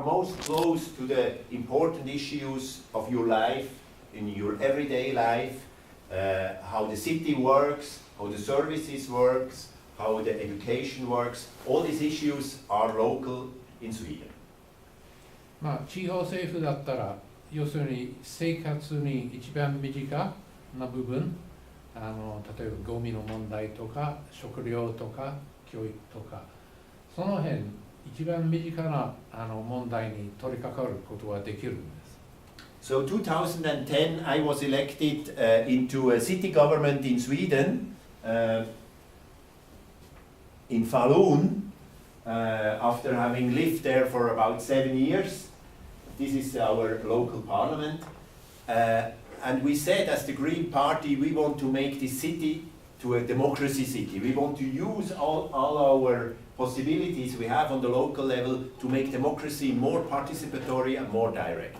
most close to the important issues of your life, in your everyday life, how the city works, how the services works, how the education works. All these issues are local in Sweden. 地方政府だったら、要するに生活に一番身近な部分、例えばゴミの問題とか、食料とか、教育とか、その辺、一番身近な問題に取り掛かることができるんです。So 2010, I was elected into a city government in Sweden, in Falun, after having lived there for about 7 years. This is our local parliament. And we said, as the Green Party, we want to make this city to a democracy city. We want to use all our possibilities we have on the local level to make democracy more participatory and more direct.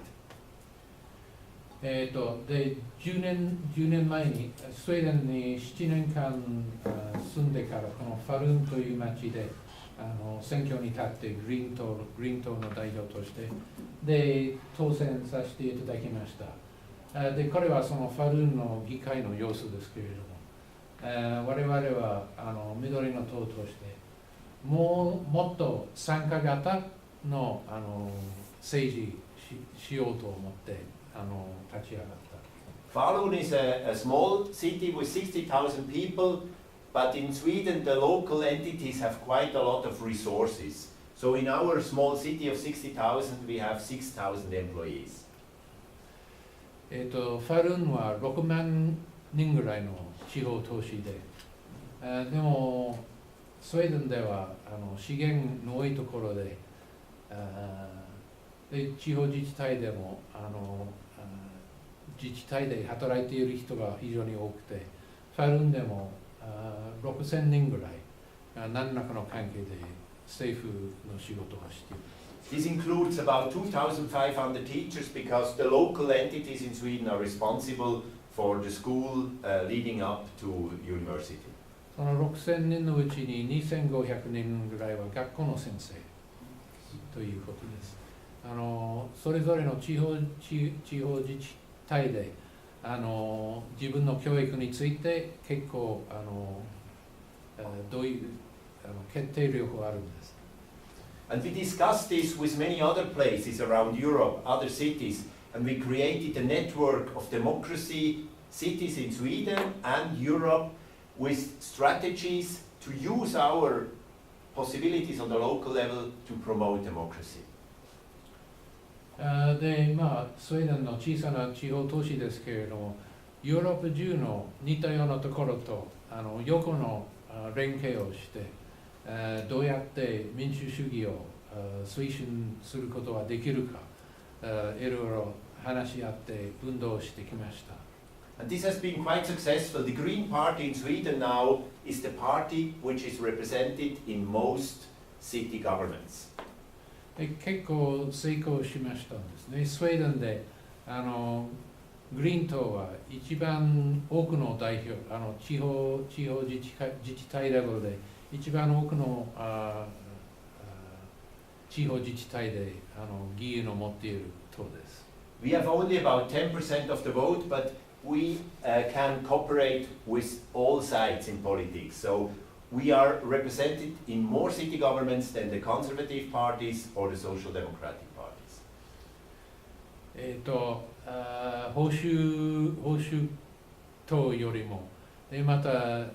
で10年前にスウェーデンに7年間住んでからこのファルーンという町で選挙に立ってグリーン党の代表としてで当選させていただきました。でこれはそのファルーンの議会の様子ですけれども、我々は緑の党としてもっと参加型の政治しようと思って立ち上がった。Falun is a small city with 60,000 people, but in Sweden the local entities have quite a lot of resources. So in our small city of 60,000 we have 6,000 employees. ファルーンは6万人ぐらいの地方都市で、でもスウェーデンでは資源の多いところで、地方自治体でも自治体で働いている人が非常に多くて、ファルーンでも6000人ぐらい何らかの関係で政府の仕事をしています。This includes about 2,500 teachers because the local entities in Sweden are responsible for the school leading up to university. その6000人のうちに2500人ぐらいは学校の先生ということです。それぞれの地方自治体で自分の教育について結構どういう決定力があるんです。And we discussed this with many other places around Europe, other cities, and we created a network of democracy cities in Sweden and Europe with strategies to use our possibilities on the local level to promote democracy. で、スウェーデンの小さな地方都市ですけれども、ヨーロッパ中の似たようなところと横の連携をして、どうやって民主主義を推進することができるか、いろいろ話し合って運動してきました。And this has been quite successful. The Green Party in Sweden now is the party which is represented in most city governments. 結構成功しましたんですね。スウェーデンでグリーン党は一番多くの代表、地方自治体レベルで一番多くの地方自治体で議員を持っている党です。We have only about 10% of the vote, but we can cooperate with all sides in politics. So we are represented in more city governments than the conservative parties or the social democratic parties. 保守党よりも、また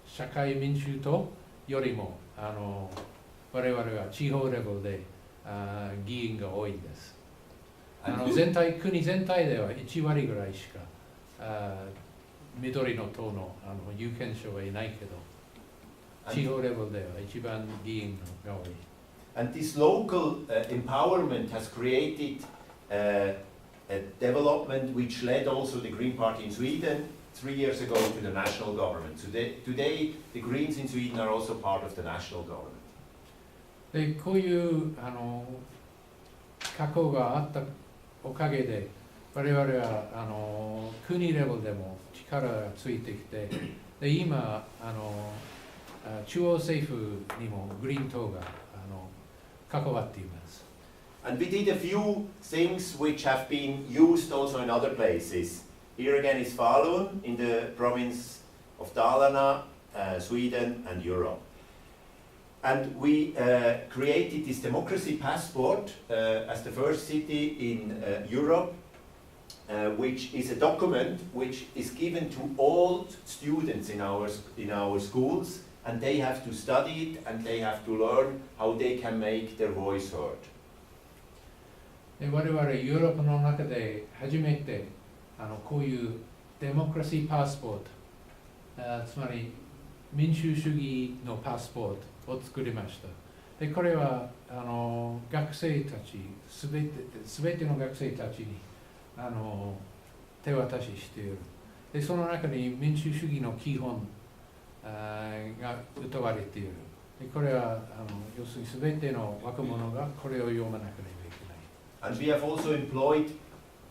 社会民主党よりも我々は地方レベルで議員が多いんです。国全体では1割ぐらいしか緑の党の有権者はいないけど、地方レベルでは一番議員が多い。And this local empowerment has created a development which led also the Green Party in Sweden 3 years ago to the national government. So today the Greens in Sweden are also part of the national government. でこういう過去があったおかげで我々は国レベルでも力がついてきて、で今中央政府にもグリーン党が関わっています。And we did a few things which have been used also in other places. Here again is Falun in the province of Dalarna, Sweden and Europe. And we created this democracy passport as the first city in Europe, which is a document which is given to all students in our schools, and they have to study it and they have to learn how they can make their voice heard. で我々ヨーロッパの中で初めてこういうデモクラシーパスポート、つまり民主主義のパスポートを作りました。でこれは学生たちすべての学生たちに手渡ししている。でその中に民主主義の基本が謳われている。でこれは要するにすべての若者がこれを読まなければいけない。And we have also employed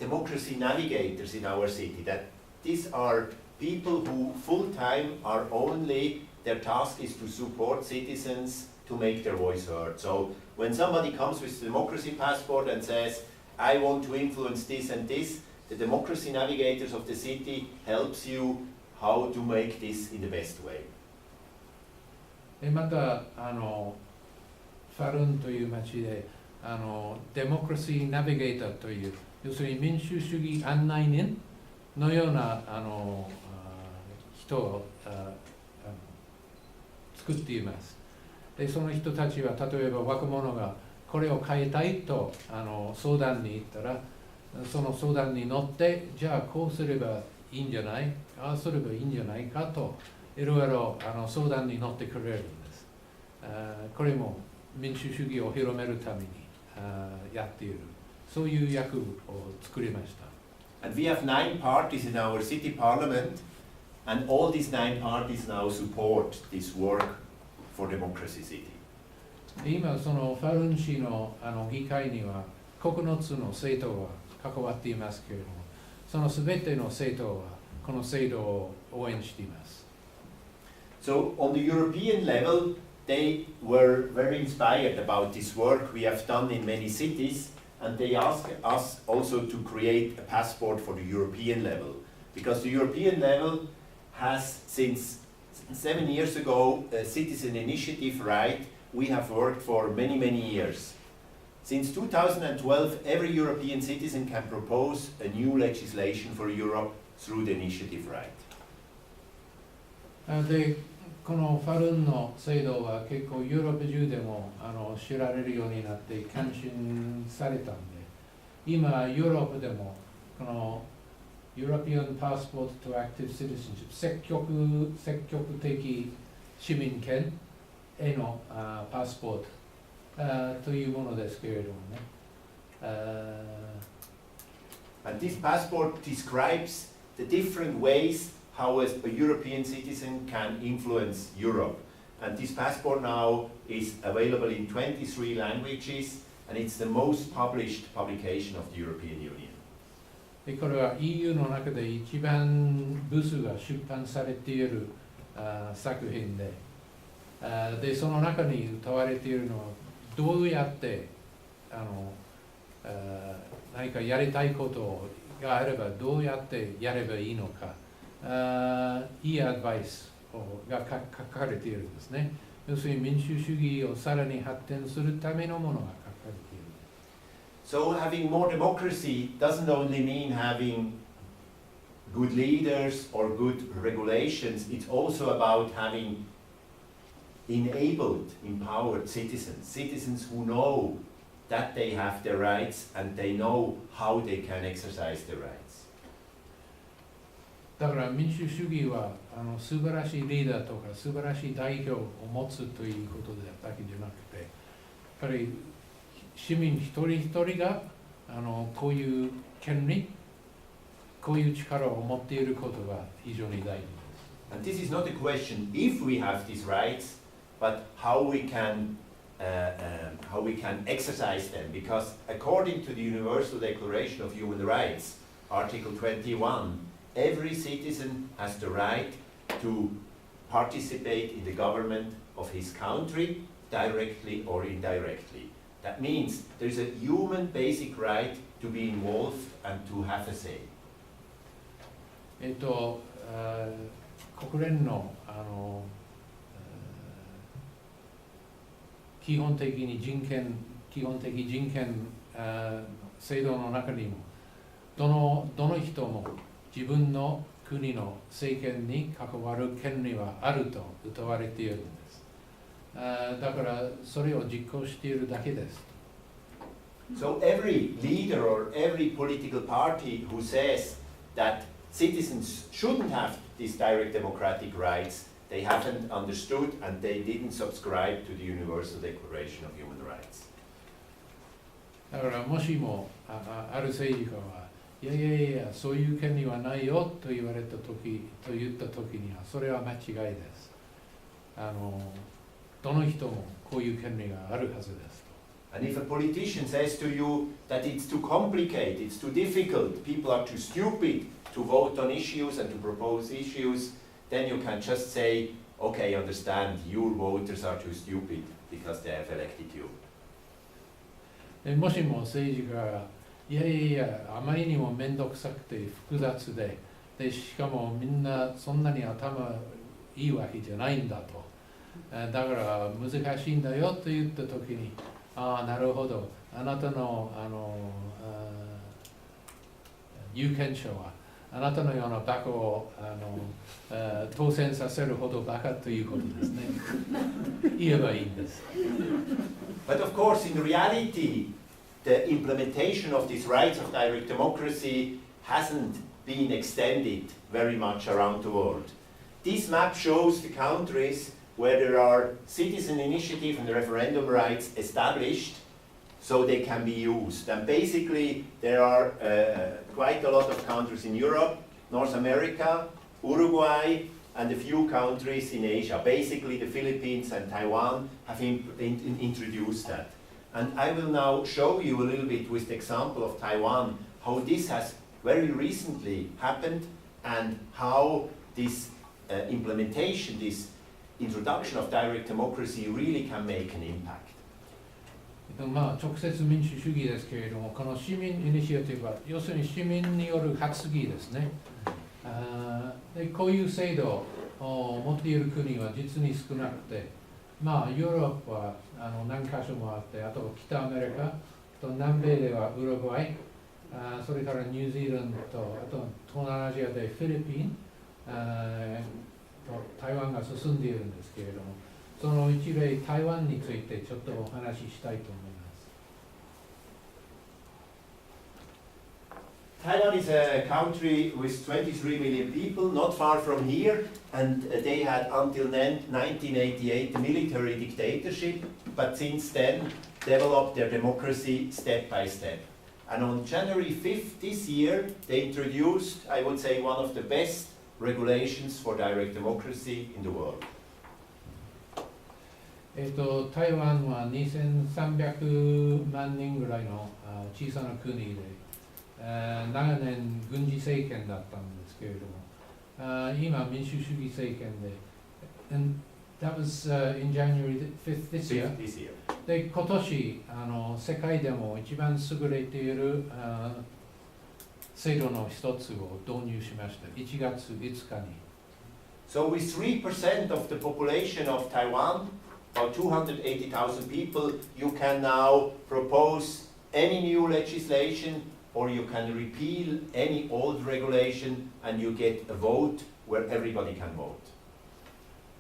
democracy navigators in our city. That these are people who full-time are only, their task is to support citizens to make their voice heard. So when somebody comes with the democracy passport and says, I want to influence this and this, the democracy navigators of the city helps you how to make this in the best way. でまたファルンという町でデモクラシーナビゲーターという要するに民主主義案内人のような人を作っています。でその人たちは例えば若者がこれを変えたいと相談に行ったらその相談に乗ってじゃあこうすればいいんじゃないああすればいいんじゃないかといろいろ相談に乗ってくれるんです。これも民主主義を広めるためにやっているそういう役を作りました。And we have 9 parties in our city parliament, and all these 9 parties now support this work for democracy city. 今そのファルン市の議会には9つの政党が関わっていますけれども、そのすべての政党はこの制度を応援しています。So on the European level, they were very inspired about this work we have done in many cities, and they asked us also to create a passport for the European level, because the European level has since 7 years ago a citizen initiative right we have worked for many years. Since 2012, every European citizen can propose a new legislation for Europe through the initiative right. でこのファルンの制度は結構ヨーロッパ中でも知られるようになって関心されたんで、今ヨーロッパでもこの European Passport to Active Citizenship 積極的市民権へのパスポートというものですけれどもね。And this passport describes the different ways how a European citizen can influence Europe. And this passport now is available in 23 languages, and it's the most published publication of the European Union. これは EU の中で一番部数が出版されている作品で、でその中に歌われているのはどうやって何かやりたいことがあればどうやってやればいいのか、いいアドバイスが書かれているんですね。要するに民主主義をさらに発展するためのものが書かれている。So having more democracy doesn't only mean having good leaders or good regulations, it's also about having enabled, empowered citizens, citizens who know that they have their rights and they know how they can exercise their rights. だから民主主義は素晴らしいリーダーとか素晴らしい代表を持つということだけじゃなくて、やっぱり市民一人一人がこういう権利、こういう力を持っていることが非常に大事です。And this is not a question if we have these rights, but how we can exercise them. Because according to the Universal Declaration of Human Rights, Article 21, every citizen has the right to participate in the government of his country, directly or indirectly. That means there's a human basic right to be involved and to have a say. 国連の基本的人権制度の中にもどの人も自分の国の政権に関わる権利はあると謳われているんです。だからそれを実行しているだけです。So every leader or every political party who says that citizens shouldn't have these direct democratic rights, they haven't understood and they didn't subscribe to the Universal Declaration of Human Rights. だからもしもある政治家はいやそういう権利はないよと言った時にはそれは間違いです。どの人もこういう権利があるはずです。And if a politician says to you that it's too complicated, it's too difficult, people are too stupid to vote on issues and to propose issues, then you can just say, okay, understand, your voters are too stupid because they have elected you. もしも政治家がいやあまりにも面倒くさくて複雑でしかもみんなそんなに頭いいわけじゃないんだとだから難しいんだよと言った時になるほどあなたの有権者はあなたのようなバカを当選させるほどバカということですね言えばいいんです But of course in reality the implementation of these rights of direct democracy hasn't been extended very much around the world. This map shows the countries where there are citizen initiative and referendum rights established so they can be used. And basically there are quite a lot of countries in Europe, North America, Uruguay, and a few countries in Asia. Basically the Philippines and Taiwan have introduced that. And I will now show you a little bit with the example of Taiwan how this has very recently happened and how this implementation, this introduction of direct democracy really can make an impact. 直接民主主義ですけれども、この市民イニシアティブは要するに市民による発議ですね。でこういう制度を持っている国は実に少なくて、ヨーロッパは何カ所もあって、あと北アメリカと南米ではウルグアイ、それからニュージーランドと、あと東南アジアでフィリピン、台湾が進んでいるんですけれども、その一例台湾についてちょっとお話ししたいと思います。Taiwan is a country with 23 million people, not far from here, and they had until 1988 a military dictatorship, but since then developed their democracy step by step. And on January 5th this year, they introduced, I would say, one of the best regulations for direct democracy in the world. 台湾は2300万人ぐらいの小さな国で、長年軍事政権だったんですけれども、今民主主義政権で、and that was in January 5th this year. で今年世界でも一番優れている制度の一つを導入しました。1月5日に。So with 3% of the population of Taiwan, about 280,000 people, you can now propose any new legislation or you can repeal any old regulation and you get a vote where everybody can vote.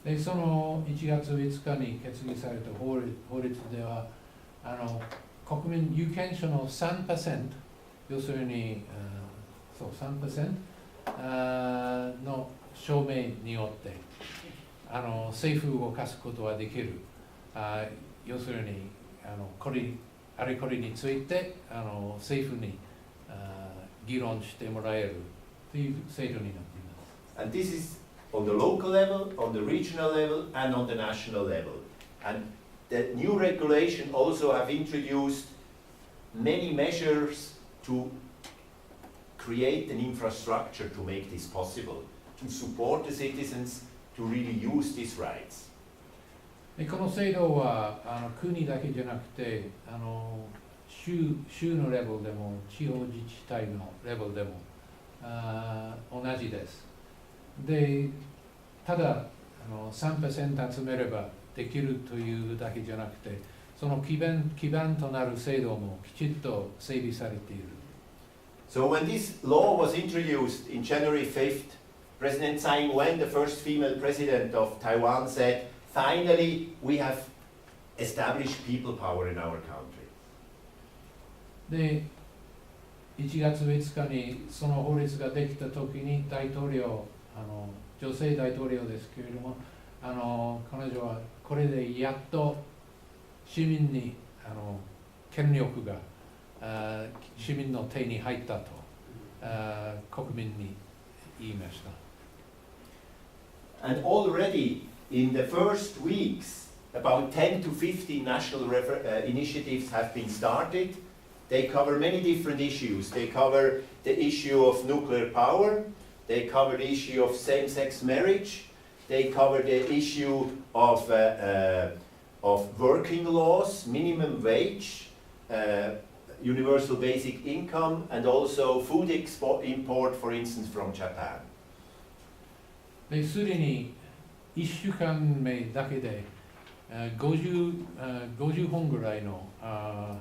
でその1月5日に決議された法律では国民有権者の 3%、 要するに3% の証明によって政府を動かすことはできる。要するにあれこれについて政府に議論してもらえるという制度になっています。And this is on the local level, on the regional level, and on the national level. And the new regulation also have introduced many measures to create an infrastructure to make this possible, to support the citizens to really use these rights. でこの制度は国だけじゃなくて州のレベルでも地方自治体のレベルでも同じです。で、ただ3% 集めればできるというだけじゃなくて、その基盤となる制度もきちっと整備されている。So when this law was introduced in January 5th, President Tsai Ing-wen, the first female president of Taiwan, said, finally we have established people power in our country. で、1月5日にその法律ができた時に大統領、女性大統領ですけれども、彼女はこれでやっと市民に権力が市民の手に入ったと国民に言いました。And already in the first weeks, about 10 to 15 national initiatives have been started. They cover many different issues. They cover the issue of nuclear power. They cover the issue of same-sex marriage. They cover the issue of working laws, minimum wage, universal basic income, and also food import, for instance, from Japan. ですでに1週間目だけで50本ぐらいの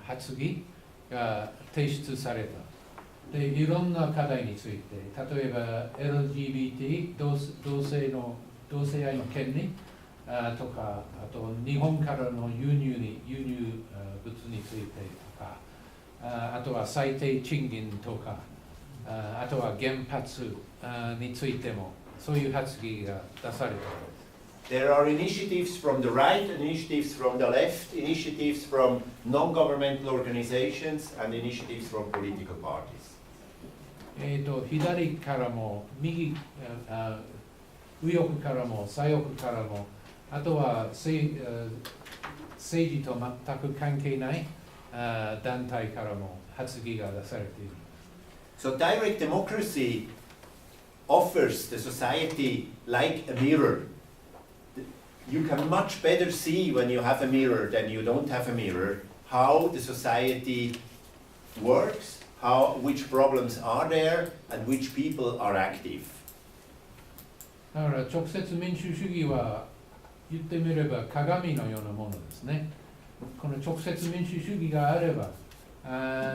発議が提出された。で、いろんな課題について、例えば LGBT 同性愛の権利とか、あと日本からの輸入物についてとか、あとは最低賃金とか、あとは原発についてもそういう発議が出された。There are initiatives from the right, initiatives from the left, initiatives from non-governmental organizations, and initiatives from political parties. 左からも右右翼からも左翼からも、あとは政治と全く関係ない団体からも発議が出されている。So direct democracy offers the society like a mirror. You can much better see when you have a mirror than you don't have a mirror how the society works, which problems are there, and which people are active. だから直接民主主義は言ってみれば鏡のようなものですね。この直接民主主義があれば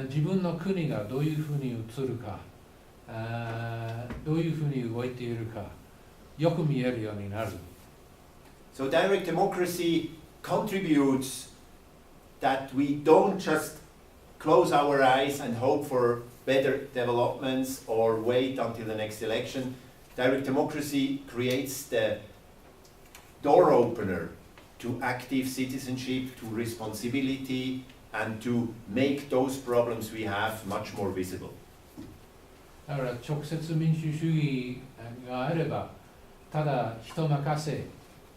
自分の国がどういうふうに映るかどういうふうに動いているかよく見えるようになる。So direct democracy contributes that we don't just close our eyes and hope for better developments or wait until the next election. Direct democracy creates the door opener to active citizenship, to responsibility, and to make those problems we have much more visible. だから直接民主主義があればただ人任せ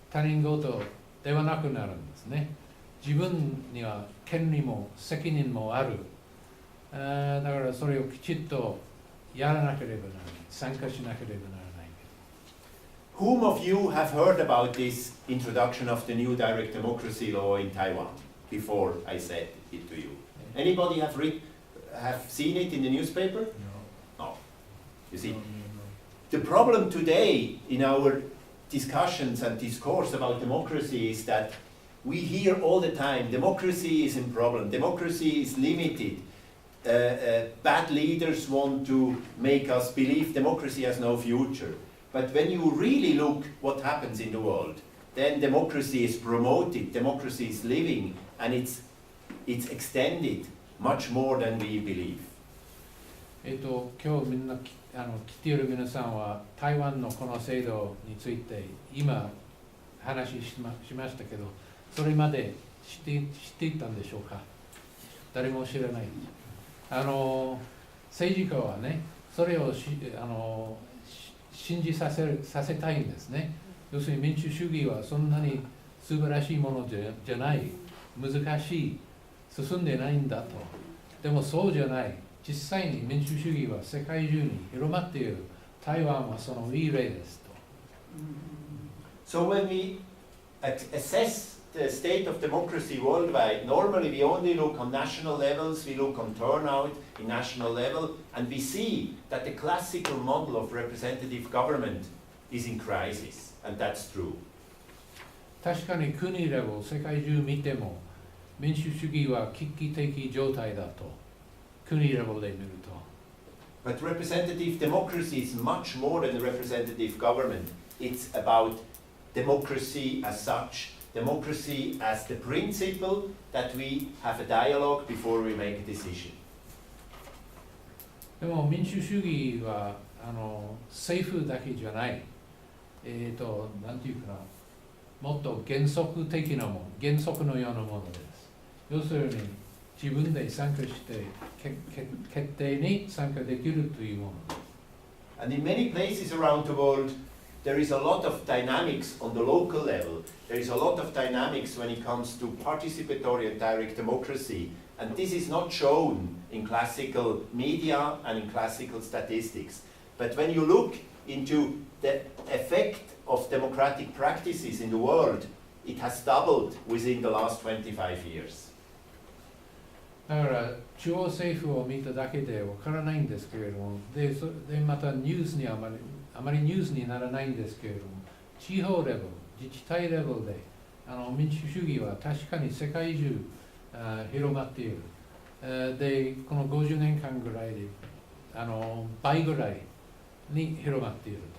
他人事ではなくなるんですね。自分には権利も責任もある。だからそれをきちっとやらなければならない。参加しなければならない。Whom of you have heard about this introduction of the new direct democracy law in Taiwan before I said it to you? Anybody have seen it in the newspaper? No. You see, the problem today in our discussions and discourse about democracy is that we hear all the time democracy is in problem, democracy is limited, bad leaders want to make us believe democracy has no future. But when you really look what happens in the world, then democracy is promoted, democracy is living, and it's extended much more than we believe. 今日みんな来ている皆さんは台湾のこの制度について今話しましたけど、それまで知っていたんでしょうか。誰も知らない。政治家はね、それを信じさせたいんですね。要するに民主主義はそんなに素晴らしいものじゃない、難しい、進んでないんだと。でもそうじゃない。実際に民主主義は世界中に広まっている。台湾はそのいい例ですと。So when we assess the state of democracy worldwide, normally we only look on national levels, we look on turnout in national level, and we see that the classical model of representative government is in crisis, and that's true. 確かに国レベル、世界中見ても民主主義は危機的状態だと、国レベルで見ると。But representative democracy is much more than a representative government. It's about democracy as such, democracy as the principle that we have a dialogue before we make a decision. でも民主主義は政府だけじゃない、なんていうかな、もっと原則的なもの、原則のようなものです。要するに自分で参加して決定に参加できるというものです。And in many places around the world, there is a lot of dynamics on the local level. There is a lot of dynamics when it comes to participatory and direct democracy. And this is not shown in classical media and in classical statistics. But when you look into the effect of democratic practices in the world, it has doubled within the last 25 years. だから中央政府を見ただけでわからないんですけれども、でまたニュースにあまりニュースにならないんですけれども、地方レベル、自治体レベルで民主主義は確かに世界中広まっている。で、この50年間ぐらいで倍ぐらいに広まっていると。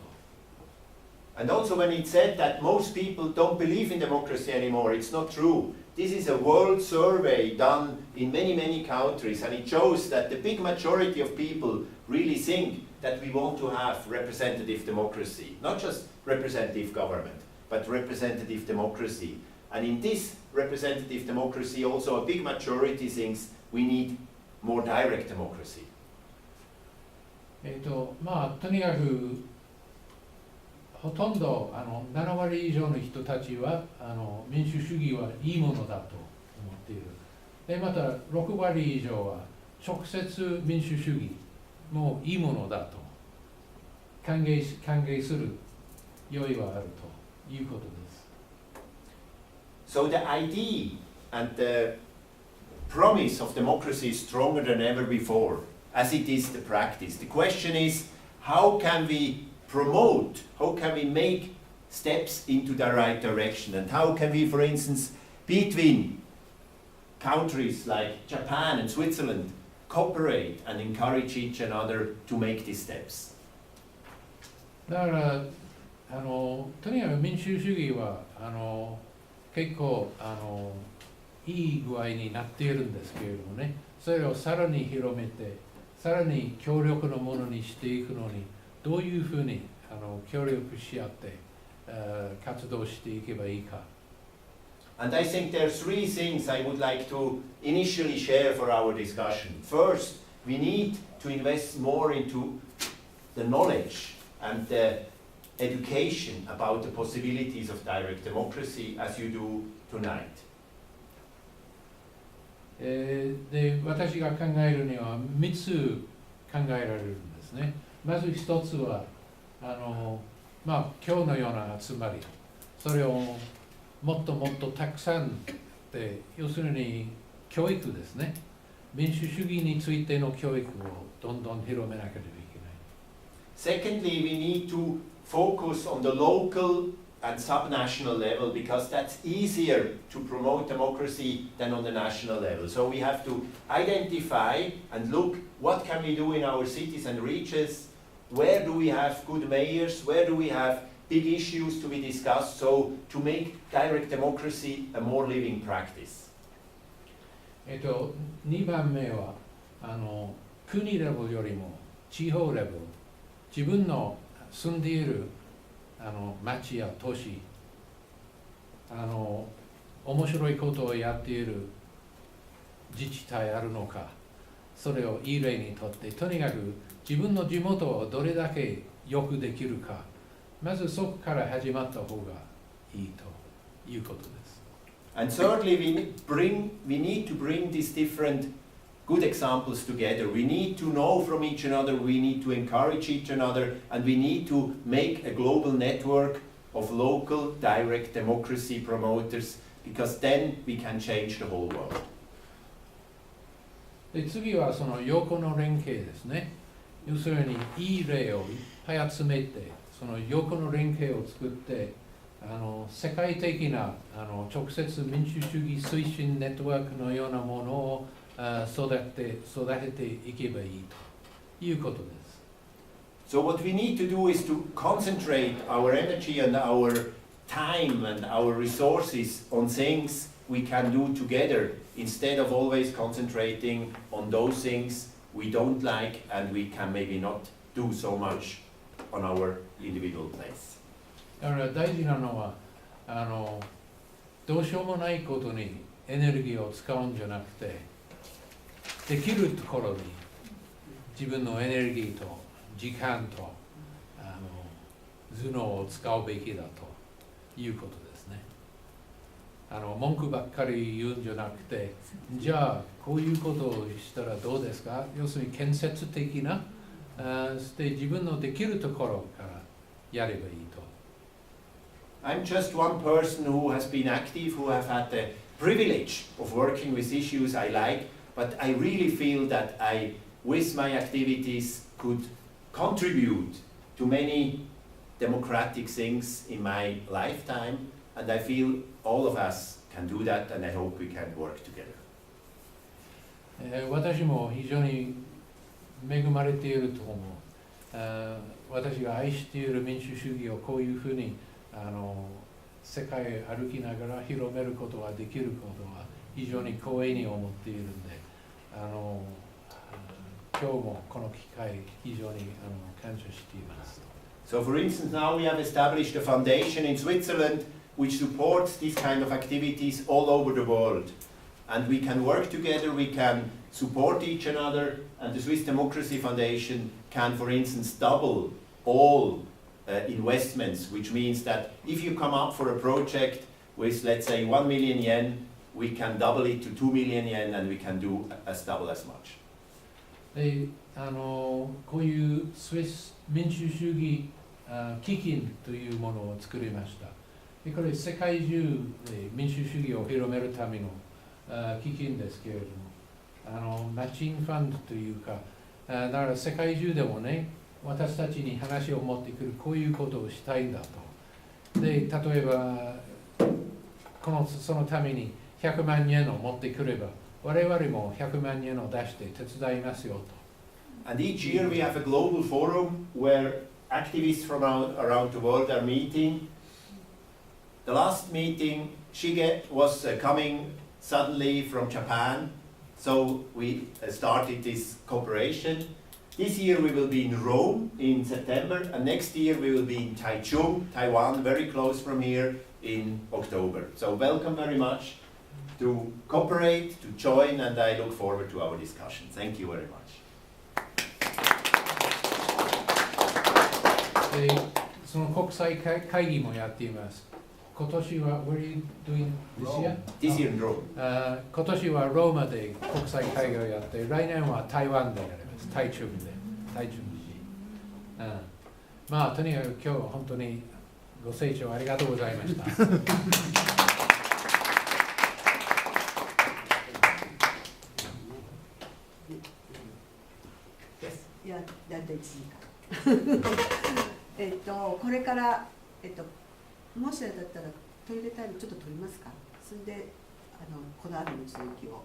And also when it said that most people don't believe in democracy anymore, it's not true. This is a world survey done in many, many countries, and it shows that the big majority of people really think that we want to have representative democracy. Not just representative government, but representative democracy. And in this representative democracy, also a big majority thinks we need more direct democracy. まあとにかくほとんど7割以上の人たちは民主主義はいいものだと思っている。でまた6割以上は直接民主主義もいいものだと歓迎する用意はあるということです。So the idea and the promise of democracy is stronger than ever before, as it is the practice. The question is, how can we promote, how can we make steps into the right direction, and how can we, for instance, between countries like Japan and Switzerland, cooperate and encourage each another to make these steps? だからとにかく民主主義は結構いい具合になっているんですけれどもね、それをさらに広めて、さらに強力なものにしていくのに、どういうふうに協力し合って活動していけばいいか。And I think there are three things I would like to initially share for our discussion. First, we need to invest more into the knowledge and the education about the possibilities of direct democracy as you do tonight. で、私が考えるには3つ考えられるんですね。まず一つは今日のような集まり、それをもっともっとたくさんで、要するに教育ですね。民主主義についての教育をどんどん広めなければいけない。Secondly, we need to focus on the local and subnational level because that's easier to promote democracy than on the national level. So we have to identify and look what can we do in our cities and regions, where do we have good mayors, where do we have big issues to be discussed, so to make direct democracy a more living practice. 2番目は国レベルよりも地方レベル、自分の住んでいる町や都市、面白いことをやっている自治体あるのか、それをいい例にとって、とにかく自分の地元をどれだけよくできるか、まずそこから始まった方がいいということです。And thirdly, we need to bring these different good examples together. We need to know from each another, we need to encourage each another, and we need to make a global network of local direct democracy promoters because then we can change the whole world. で次はその横の連携ですね。要するにいい例をいっぱい集めて、その横の連携を作って、世界的な直接民主主義推進ネットワークのようなものを育てていけばいいということです。So what we need to do is to concentrate our energy and our time and our resources on things we can do together instead of always concentrating on those things we don't like and we can maybe not do so much on our individual place. だから大事なのはどうしようもないことにエネルギーを使うんじゃなくて、できるところに自分のエネルギーと時間と頭脳を使うべきだということですね。文句ばっかり言うんじゃなくて、じゃあこういうことをしたらどうですか？要するに建設的なして自分のできるところからやればいいと。I'm just one person who has been active, who have had the privilege of working with issues I like, but I really feel that I, with my activities, could contribute to many democratic things in my lifetime, and I feel all of us can do that, and I hope we can work together. 私も非常に恵まれていると思う。私が愛している民主主義をこういうふうに世界へ歩きながら広めることができることは非常に光栄に思っているので、今日もこの機会非常に感謝しています。So for instance, now we have established a foundation in Switzerland which supports these kind of activities all over the world. And we can work together, we can support each another, and the Swiss Democracy Foundation can, for instance, double all investments, which means that if you come up for a project with, let's say, 1 million yen, we can double it to 2 million yen, and we can do as double as much. でこういうスイス民主主義基金というものを作りました。でこれ世界中で民主主義を広めるための基金ですけれども、マッチングファンドというか、だから世界中でもね、私たちに話を持ってくる、こういうことをしたいんだと。で、例えばそのために100万円を持ってくれば、我々も100万円を出して手伝いますよと。And each year we have a global forum where activists from around the world are meeting. The last meeting, Shige was coming suddenly from Japan, so we started this cooperation. This year we will be in Rome in September, and next year we will be in Taichung, Taiwan, very close from here, in October. So welcome very much to cooperate, to join, and I look forward to our discussion. Thank you very much. で、その国際会議もやっています。今年は、Where are you doing this year? This year in Rome. 今年はローマで国際会議をやって、来年は台湾でやります。台中で。まあ、とにかく今日は本当にご清聴ありがとうございました。いや、だいたい1時間。これから、もしあれだったらトイレタイムちょっと取りますか。それでこの後の続きを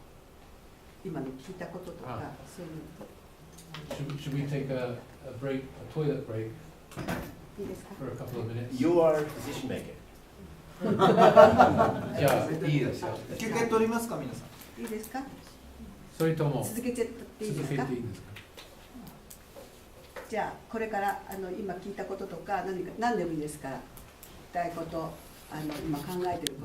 今の聞いたこととかそういう。Should we take a break, a toilet break いいですか for a couple of minutes? You are decision maker. じゃあいいですよ。休憩取りますか皆さん。いいですか。それとも続けていいですか。じゃあこれから今聞いたこととか何でもいいですから、聞きたいこと今考えていること。